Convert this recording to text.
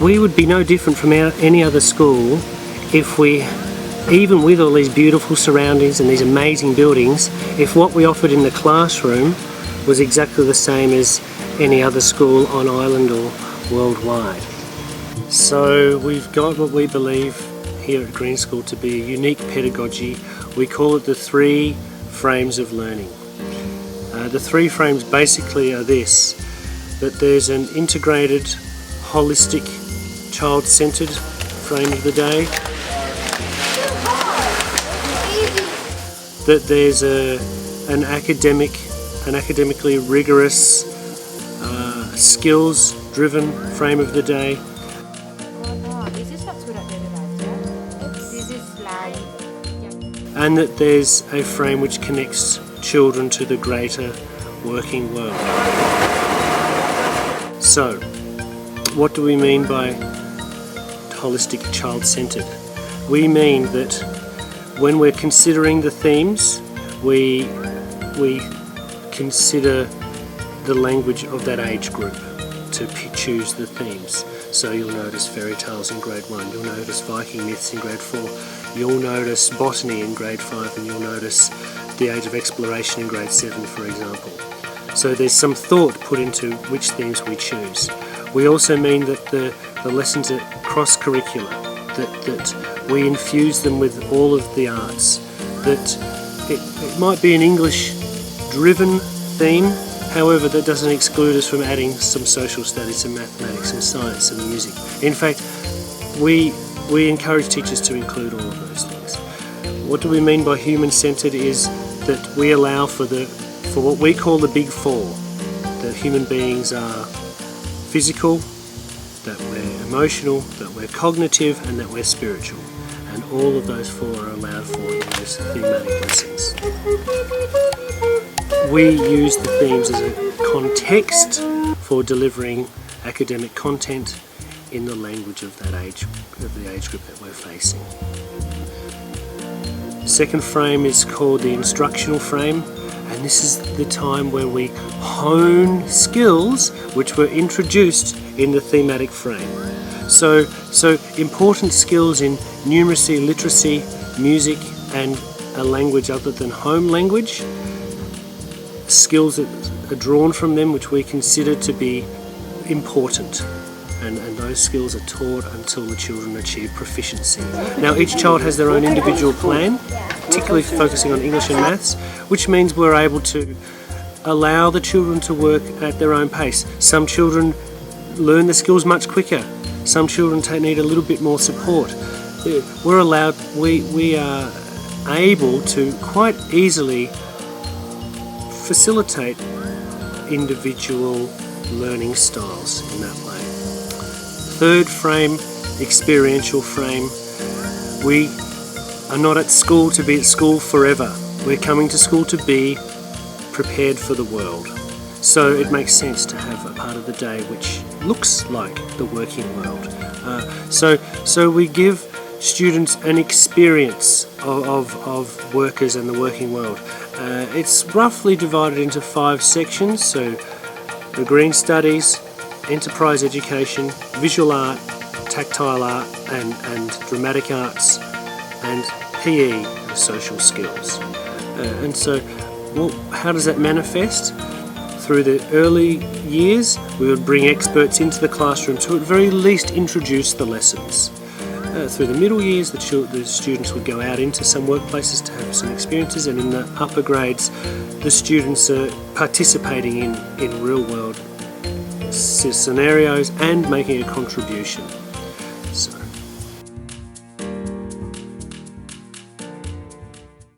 We would be no different from any other school if we, even with all these beautiful surroundings and these amazing buildings, if what we offered in the classroom was exactly the same as any other school on island or worldwide. So we've got what we believe here at Green School to be a unique pedagogy. We call it the 3 frames of learning. The 3 frames basically are this, that there's an integrated, holistic, child-centred frame of the day, that there's an academically rigorous, skills-driven frame of the day, and that there's a frame which connects children to the greater working world. So, what do we mean by holistic, child-centred? We mean that when we're considering the themes, we consider the language of that age group to choose the themes. So you'll notice fairy tales in grade 1, you'll notice Viking myths in grade 4, you'll notice botany in grade 5, and you'll notice the age of exploration in grade 7, for example. So there's some thought put into which themes we choose. We also mean that the lessons are cross-curricular, that we infuse them with all of the arts, that it might be an English-driven theme, however that doesn't exclude us from adding some social studies, some mathematics, some science, some music. In fact, we encourage teachers to include all of those things. What do we mean by human-centred is that we allow for what we call the big 4, that human beings are physical, that we're emotional, that we're cognitive, and that we're spiritual. And all of those 4 are allowed for in those thematic lessons. We use the themes as a context for delivering academic content in the language of the age group that we're facing. Second frame is called the instructional frame, and this is the time where we hone skills which were introduced in the thematic frame. So important skills in numeracy, literacy, music, and a language other than home language, skills that are drawn from them which we consider to be important. And those skills are taught until the children achieve proficiency. Now each child has their own individual plan, particularly focusing on English and maths, which means we're able to allow the children to work at their own pace. Some children learn the skills much quicker. Some children need a little bit more support. We are able to quite easily facilitate individual learning styles in that way. Third frame, experiential frame. We are not at school to be at school forever. We're coming to school to be prepared for the world. So it makes sense to have a part of the day which looks like the working world. So we give students an experience of workers and the working world. It's roughly divided into 5 sections, so the green studies, enterprise education, visual art, tactile art and dramatic arts, and PE, social skills. And so how does that manifest? Through the early years, we would bring experts into the classroom to at very least introduce the lessons. Through the middle years, the students would go out into some workplaces to have some experiences, and in the upper grades, the students are participating in real-world scenarios and making a contribution.